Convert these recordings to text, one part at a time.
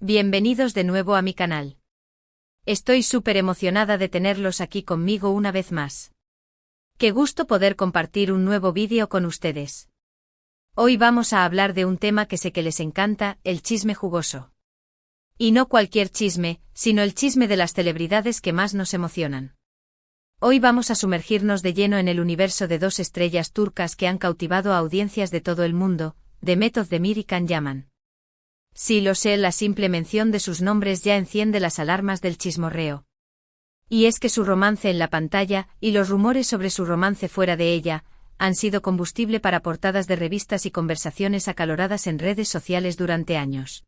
Bienvenidos de nuevo a mi canal. Estoy súper emocionada de tenerlos aquí conmigo una vez más. Qué gusto poder compartir un nuevo vídeo con ustedes. Hoy vamos a hablar de un tema que sé que les encanta, el chisme jugoso. Y no cualquier chisme, sino el chisme de las celebridades que más nos emocionan. Hoy vamos a sumergirnos de lleno en el universo de dos estrellas turcas que han cautivado a audiencias de todo el mundo, Demet Özdemir y Can Yaman. Sí lo sé, la simple mención de sus nombres ya enciende las alarmas del chismorreo. Y es que su romance en la pantalla, y los rumores sobre su romance fuera de ella, han sido combustible para portadas de revistas y conversaciones acaloradas en redes sociales durante años.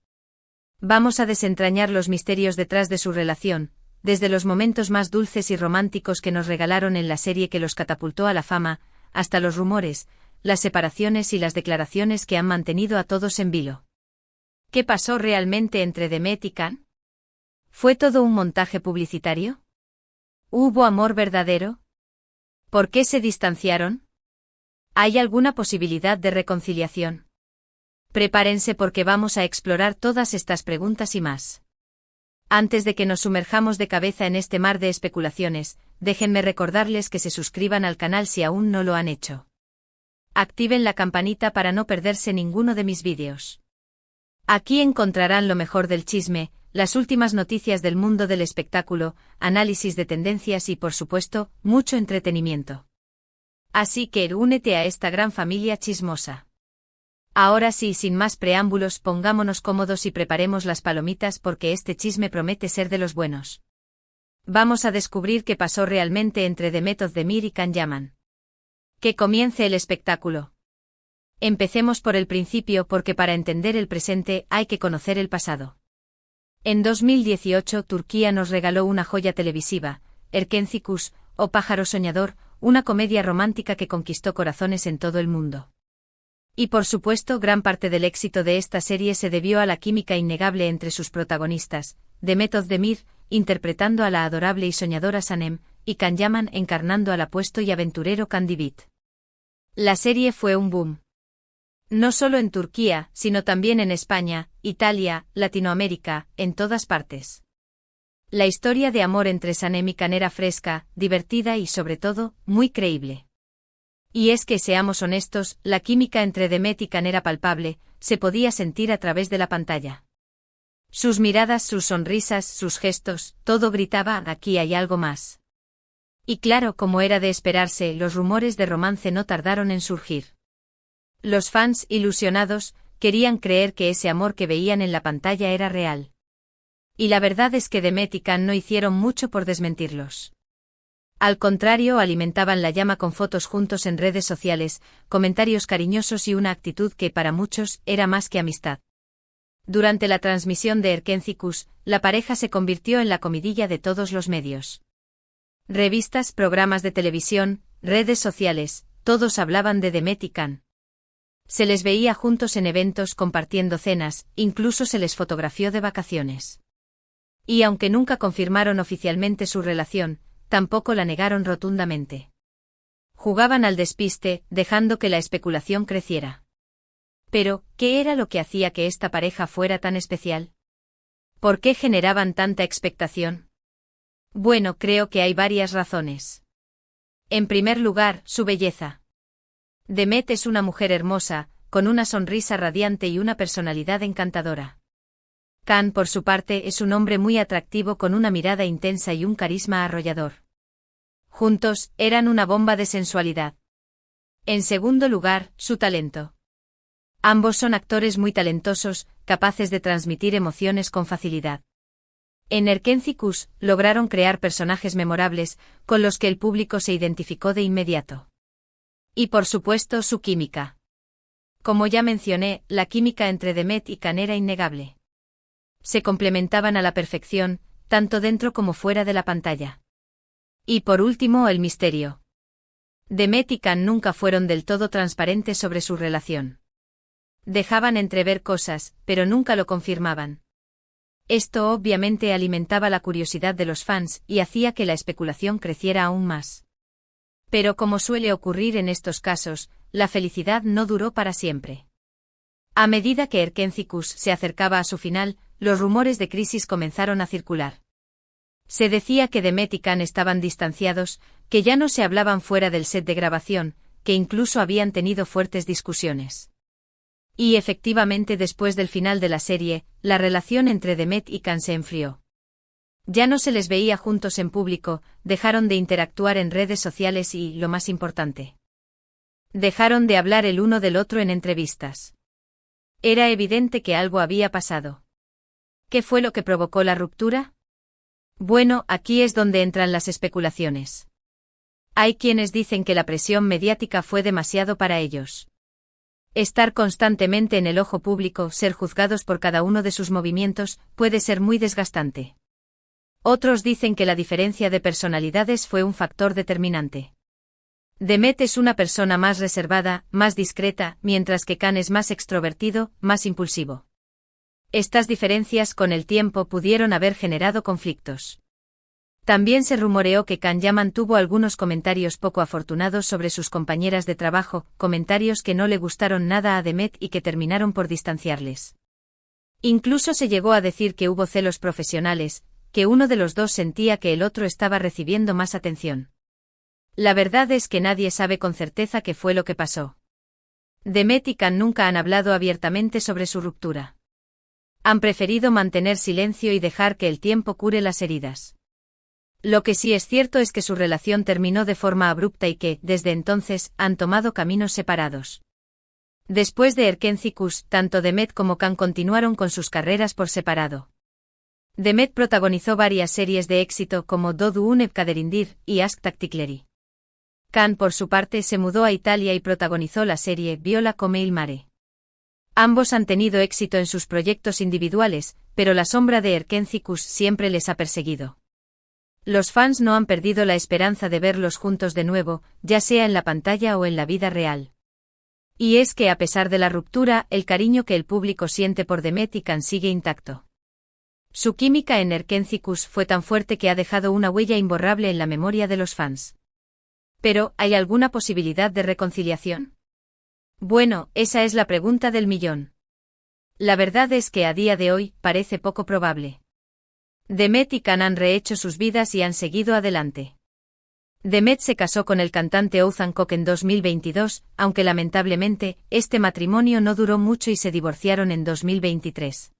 Vamos a desentrañar los misterios detrás de su relación, desde los momentos más dulces y románticos que nos regalaron en la serie que los catapultó a la fama, hasta los rumores, las separaciones y las declaraciones que han mantenido a todos en vilo. ¿Qué pasó realmente entre Demet y Can? ¿Fue todo un montaje publicitario? ¿Hubo amor verdadero? ¿Por qué se distanciaron? ¿Hay alguna posibilidad de reconciliación? Prepárense porque vamos a explorar todas estas preguntas y más. Antes de que nos sumerjamos de cabeza en este mar de especulaciones, déjenme recordarles que se suscriban al canal si aún no lo han hecho. Activen la campanita para no perderse ninguno de mis vídeos. Aquí encontrarán lo mejor del chisme, las últimas noticias del mundo del espectáculo, análisis de tendencias y por supuesto, mucho entretenimiento. Así que únete a esta gran familia chismosa. Ahora sí, sin más preámbulos, pongámonos cómodos y preparemos las palomitas porque este chisme promete ser de los buenos. Vamos a descubrir qué pasó realmente entre Demet Özdemir y Can Yaman. Que comience el espectáculo. Empecemos por el principio porque para entender el presente hay que conocer el pasado. En 2018 Turquía nos regaló una joya televisiva, Erkenci Kuş, o Pájaro Soñador, una comedia romántica que conquistó corazones en todo el mundo. Y por supuesto gran parte del éxito de esta serie se debió a la química innegable entre sus protagonistas, Demet Özdemir, interpretando a la adorable y soñadora Sanem, y Can Yaman encarnando al apuesto y aventurero Can Divit. La serie fue un boom. No solo en Turquía, sino también en España, Italia, Latinoamérica, en todas partes. La historia de amor entre Sanem y Can era fresca, divertida y sobre todo, muy creíble. Y es que seamos honestos, la química entre Demet y Can era palpable, se podía sentir a través de la pantalla. Sus miradas, sus sonrisas, sus gestos, todo gritaba, aquí hay algo más. Y claro, como era de esperarse, los rumores de romance no tardaron en surgir. Los fans, ilusionados, querían creer que ese amor que veían en la pantalla era real. Y la verdad es que Demet y Can no hicieron mucho por desmentirlos. Al contrario, alimentaban la llama con fotos juntos en redes sociales, comentarios cariñosos y una actitud que para muchos era más que amistad. Durante la transmisión de Erkenci Kuş, la pareja se convirtió en la comidilla de todos los medios. Revistas, programas de televisión, redes sociales, todos hablaban de Demet y Can. Se les veía juntos en eventos compartiendo cenas, incluso se les fotografió de vacaciones. Y aunque nunca confirmaron oficialmente su relación, tampoco la negaron rotundamente. Jugaban al despiste, dejando que la especulación creciera. Pero, ¿qué era lo que hacía que esta pareja fuera tan especial? ¿Por qué generaban tanta expectación? Bueno, creo que hay varias razones. En primer lugar, su belleza. Demet es una mujer hermosa, con una sonrisa radiante y una personalidad encantadora. Can, por su parte, es un hombre muy atractivo con una mirada intensa y un carisma arrollador. Juntos, eran una bomba de sensualidad. En segundo lugar, su talento. Ambos son actores muy talentosos, capaces de transmitir emociones con facilidad. En Erkenci Kuş, lograron crear personajes memorables, con los que el público se identificó de inmediato. Y por supuesto su química. Como ya mencioné, la química entre Demet y Can era innegable. Se complementaban a la perfección, tanto dentro como fuera de la pantalla. Y por último el misterio. Demet y Can nunca fueron del todo transparentes sobre su relación. Dejaban entrever cosas, pero nunca lo confirmaban. Esto obviamente alimentaba la curiosidad de los fans y hacía que la especulación creciera aún más. Pero como suele ocurrir en estos casos, la felicidad no duró para siempre. A medida que Erkenci Kuş se acercaba a su final, los rumores de crisis comenzaron a circular. Se decía que Demet y Can estaban distanciados, que ya no se hablaban fuera del set de grabación, que incluso habían tenido fuertes discusiones. Y efectivamente, después del final de la serie, la relación entre Demet y Can se enfrió. Ya no se les veía juntos en público, dejaron de interactuar en redes sociales y, lo más importante, dejaron de hablar el uno del otro en entrevistas. Era evidente que algo había pasado. ¿Qué fue lo que provocó la ruptura? Bueno, aquí es donde entran las especulaciones. Hay quienes dicen que la presión mediática fue demasiado para ellos. Estar constantemente en el ojo público, ser juzgados por cada uno de sus movimientos, puede ser muy desgastante. Otros dicen que la diferencia de personalidades fue un factor determinante. Demet es una persona más reservada, más discreta, mientras que Can es más extrovertido, más impulsivo. Estas diferencias con el tiempo pudieron haber generado conflictos. También se rumoreó que Can ya mantuvo algunos comentarios poco afortunados sobre sus compañeras de trabajo, comentarios que no le gustaron nada a Demet y que terminaron por distanciarles. Incluso se llegó a decir que hubo celos profesionales, que uno de los dos sentía que el otro estaba recibiendo más atención. La verdad es que nadie sabe con certeza qué fue lo que pasó. Demet y Can nunca han hablado abiertamente sobre su ruptura. Han preferido mantener silencio y dejar que el tiempo cure las heridas. Lo que sí es cierto es que su relación terminó de forma abrupta y que, desde entonces, han tomado caminos separados. Después de Erkenci-Kuş, tanto Demet como Can continuaron con sus carreras por separado. Demet protagonizó varias series de éxito como Doğduğun Ev Kaderindir y Aşk Taktikleri. Can, por su parte, se mudó a Italia y protagonizó la serie Viola come il mare. Ambos han tenido éxito en sus proyectos individuales, pero la sombra de Erkenci-Kuş siempre les ha perseguido. Los fans no han perdido la esperanza de verlos juntos de nuevo, ya sea en la pantalla o en la vida real. Y es que a pesar de la ruptura, el cariño que el público siente por Demet y Can sigue intacto. Su química en Erkenci-Kuş fue tan fuerte que ha dejado una huella imborrable en la memoria de los fans. Pero, ¿hay alguna posibilidad de reconciliación? Bueno, esa es la pregunta del millón. La verdad es que a día de hoy, parece poco probable. Demet y Can han rehecho sus vidas y han seguido adelante. Demet se casó con el cantante Oğuzhan Koç en 2022, aunque lamentablemente, este matrimonio no duró mucho y se divorciaron en 2023.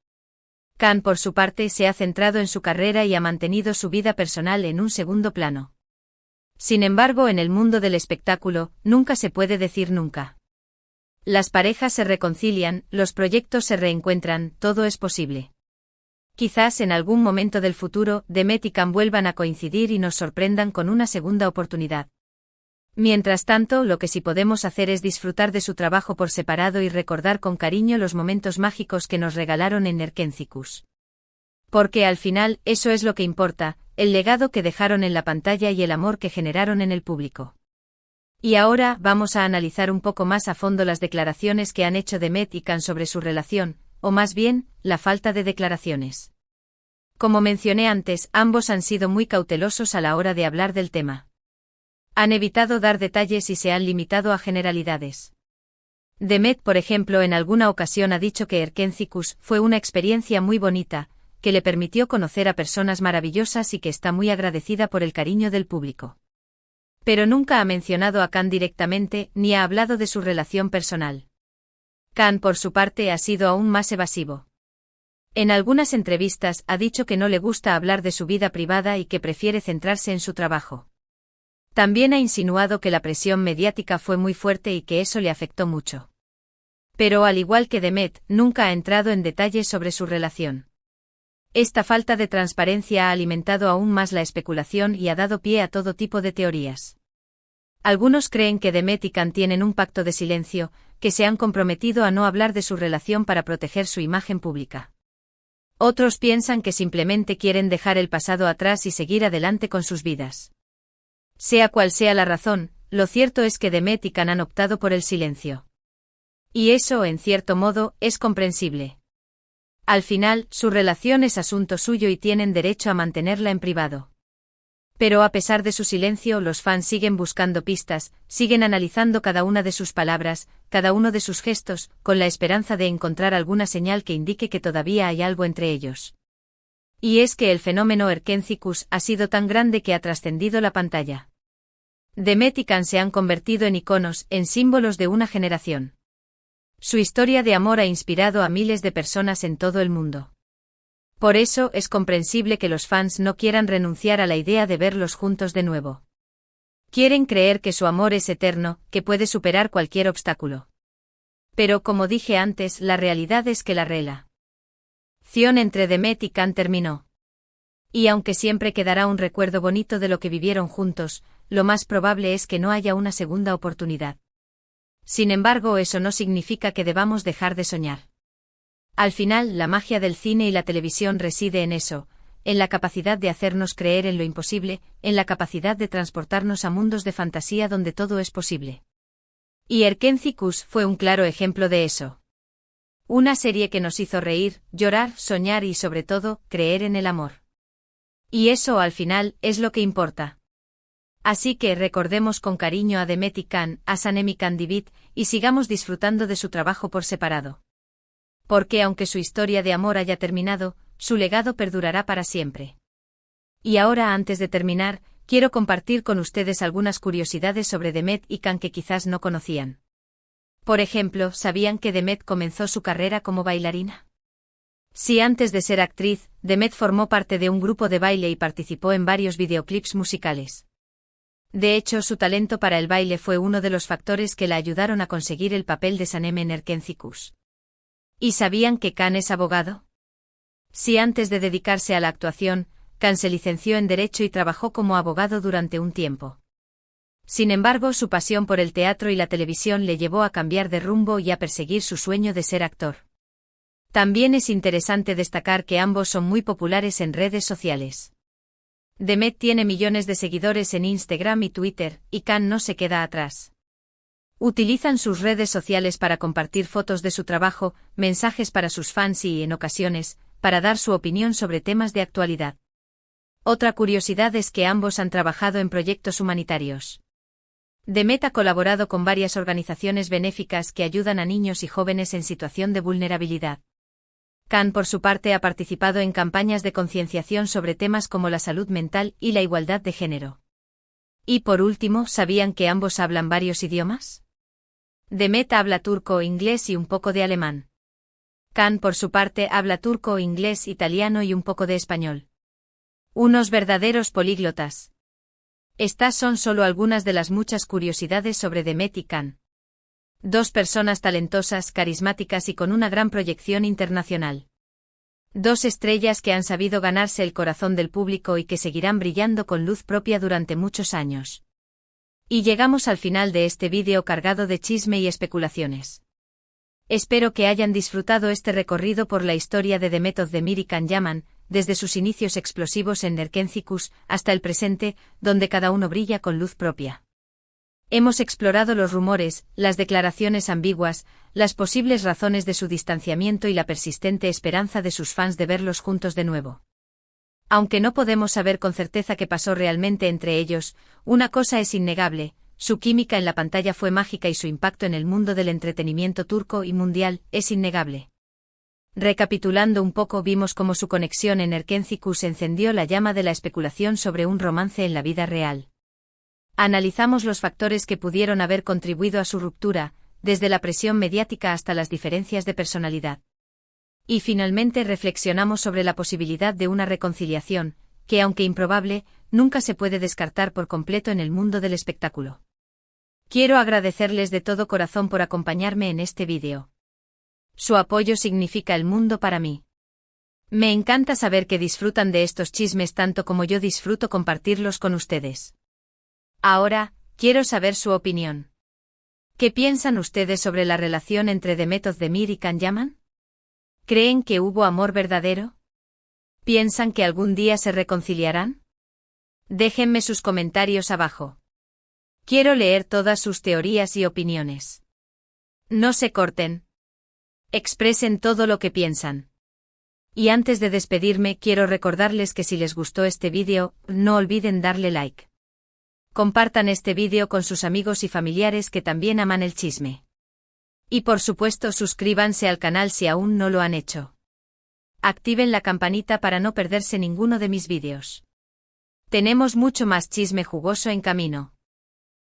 Can, por su parte, se ha centrado en su carrera y ha mantenido su vida personal en un segundo plano. Sin embargo, en el mundo del espectáculo, nunca se puede decir nunca. Las parejas se reconcilian, los proyectos se reencuentran, todo es posible. Quizás en algún momento del futuro, Demet y Can vuelvan a coincidir y nos sorprendan con una segunda oportunidad. Mientras tanto, lo que sí podemos hacer es disfrutar de su trabajo por separado y recordar con cariño los momentos mágicos que nos regalaron en Erkenci-Kuş. Porque al final, eso es lo que importa, el legado que dejaron en la pantalla y el amor que generaron en el público. Y ahora, vamos a analizar un poco más a fondo las declaraciones que han hecho Demet y Can sobre su relación, o más bien, la falta de declaraciones. Como mencioné antes, ambos han sido muy cautelosos a la hora de hablar del tema. Han evitado dar detalles y se han limitado a generalidades. Demet, por ejemplo, en alguna ocasión ha dicho que Erkenci-Kuş fue una experiencia muy bonita, que le permitió conocer a personas maravillosas y que está muy agradecida por el cariño del público. Pero nunca ha mencionado a Can directamente, ni ha hablado de su relación personal. Can, por su parte, ha sido aún más evasivo. En algunas entrevistas ha dicho que no le gusta hablar de su vida privada y que prefiere centrarse en su trabajo. También ha insinuado que la presión mediática fue muy fuerte y que eso le afectó mucho. Pero al igual que Demet, nunca ha entrado en detalles sobre su relación. Esta falta de transparencia ha alimentado aún más la especulación y ha dado pie a todo tipo de teorías. Algunos creen que Demet y Can tienen un pacto de silencio, que se han comprometido a no hablar de su relación para proteger su imagen pública. Otros piensan que simplemente quieren dejar el pasado atrás y seguir adelante con sus vidas. Sea cual sea la razón, lo cierto es que Demet y Can han optado por el silencio. Y eso, en cierto modo, es comprensible. Al final, su relación es asunto suyo y tienen derecho a mantenerla en privado. Pero a pesar de su silencio, los fans siguen buscando pistas, siguen analizando cada una de sus palabras, cada uno de sus gestos, con la esperanza de encontrar alguna señal que indique que todavía hay algo entre ellos. Y es que el fenómeno Erkenci-Kuş ha sido tan grande que ha trascendido la pantalla. Demet y Can se han convertido en iconos, en símbolos de una generación. Su historia de amor ha inspirado a miles de personas en todo el mundo. Por eso es comprensible que los fans no quieran renunciar a la idea de verlos juntos de nuevo. Quieren creer que su amor es eterno, que puede superar cualquier obstáculo. Pero como dije antes, la realidad es que la relación entre Demet y Can terminó. Y aunque siempre quedará un recuerdo bonito de lo que vivieron juntos, lo más probable es que no haya una segunda oportunidad. Sin embargo, eso no significa que debamos dejar de soñar. Al final, la magia del cine y la televisión reside en eso, en la capacidad de hacernos creer en lo imposible, en la capacidad de transportarnos a mundos de fantasía donde todo es posible. Y Erkenci-Kuş fue un claro ejemplo de eso. Una serie que nos hizo reír, llorar, soñar y sobre todo, creer en el amor. Y eso al final, es lo que importa. Así que recordemos con cariño a Demet y Can, a Sanem y Candivit, y sigamos disfrutando de su trabajo por separado. Porque aunque su historia de amor haya terminado, su legado perdurará para siempre. Y ahora, antes de terminar, quiero compartir con ustedes algunas curiosidades sobre Demet y Can que quizás no conocían. Por ejemplo, ¿sabían que Demet comenzó su carrera como bailarina? Sí, antes de ser actriz, Demet formó parte de un grupo de baile y participó en varios videoclips musicales. De hecho, su talento para el baile fue uno de los factores que la ayudaron a conseguir el papel de Sanem en Erkenci-Kuş. ¿Y sabían que Can es abogado? Sí, antes de dedicarse a la actuación, Can se licenció en Derecho y trabajó como abogado durante un tiempo. Sin embargo, su pasión por el teatro y la televisión le llevó a cambiar de rumbo y a perseguir su sueño de ser actor. También es interesante destacar que ambos son muy populares en redes sociales. Demet tiene millones de seguidores en Instagram y Twitter, y Can no se queda atrás. Utilizan sus redes sociales para compartir fotos de su trabajo, mensajes para sus fans y, en ocasiones, para dar su opinión sobre temas de actualidad. Otra curiosidad es que ambos han trabajado en proyectos humanitarios. Demet ha colaborado con varias organizaciones benéficas que ayudan a niños y jóvenes en situación de vulnerabilidad. Can, por su parte, ha participado en campañas de concienciación sobre temas como la salud mental y la igualdad de género. Y por último, ¿sabían que ambos hablan varios idiomas? Demet habla turco, inglés y un poco de alemán. Can, por su parte, habla turco, inglés, italiano y un poco de español. Unos verdaderos políglotas. Estas son solo algunas de las muchas curiosidades sobre Demet y Can. Dos personas talentosas, carismáticas y con una gran proyección internacional. Dos estrellas que han sabido ganarse el corazón del público y que seguirán brillando con luz propia durante muchos años. Y llegamos al final de este vídeo cargado de chisme y especulaciones. Espero que hayan disfrutado este recorrido por la historia de Demet Özdemir y Can Yaman, desde sus inicios explosivos en Erkenci-Kuş hasta el presente, donde cada uno brilla con luz propia. Hemos explorado los rumores, las declaraciones ambiguas, las posibles razones de su distanciamiento y la persistente esperanza de sus fans de verlos juntos de nuevo. Aunque no podemos saber con certeza qué pasó realmente entre ellos, una cosa es innegable: su química en la pantalla fue mágica y su impacto en el mundo del entretenimiento turco y mundial es innegable. Recapitulando un poco, vimos cómo su conexión en Erkenci-Kuş encendió la llama de la especulación sobre un romance en la vida real. Analizamos los factores que pudieron haber contribuido a su ruptura, desde la presión mediática hasta las diferencias de personalidad. Y finalmente reflexionamos sobre la posibilidad de una reconciliación, que aunque improbable, nunca se puede descartar por completo en el mundo del espectáculo. Quiero agradecerles de todo corazón por acompañarme en este vídeo. Su apoyo significa el mundo para mí. Me encanta saber que disfrutan de estos chismes tanto como yo disfruto compartirlos con ustedes. Ahora, quiero saber su opinión. ¿Qué piensan ustedes sobre la relación entre Demet Özdemir y Can Yaman? ¿Creen que hubo amor verdadero? ¿Piensan que algún día se reconciliarán? Déjenme sus comentarios abajo. Quiero leer todas sus teorías y opiniones. No se corten. Expresen todo lo que piensan. Y antes de despedirme quiero recordarles que si les gustó este vídeo, no olviden darle like. Compartan este vídeo con sus amigos y familiares que también aman el chisme. Y por supuesto suscríbanse al canal si aún no lo han hecho. Activen la campanita para no perderse ninguno de mis vídeos. Tenemos mucho más chisme jugoso en camino.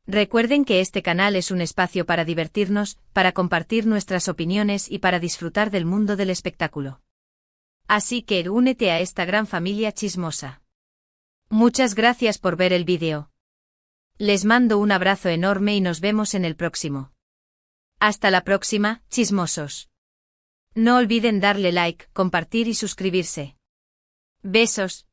Recuerden que este canal es un espacio para divertirnos, para compartir nuestras opiniones y para disfrutar del mundo del espectáculo. Así que únete a esta gran familia chismosa. Muchas gracias por ver el vídeo. Les mando un abrazo enorme y nos vemos en el próximo. Hasta la próxima, chismosos. No olviden darle like, compartir y suscribirse. Besos.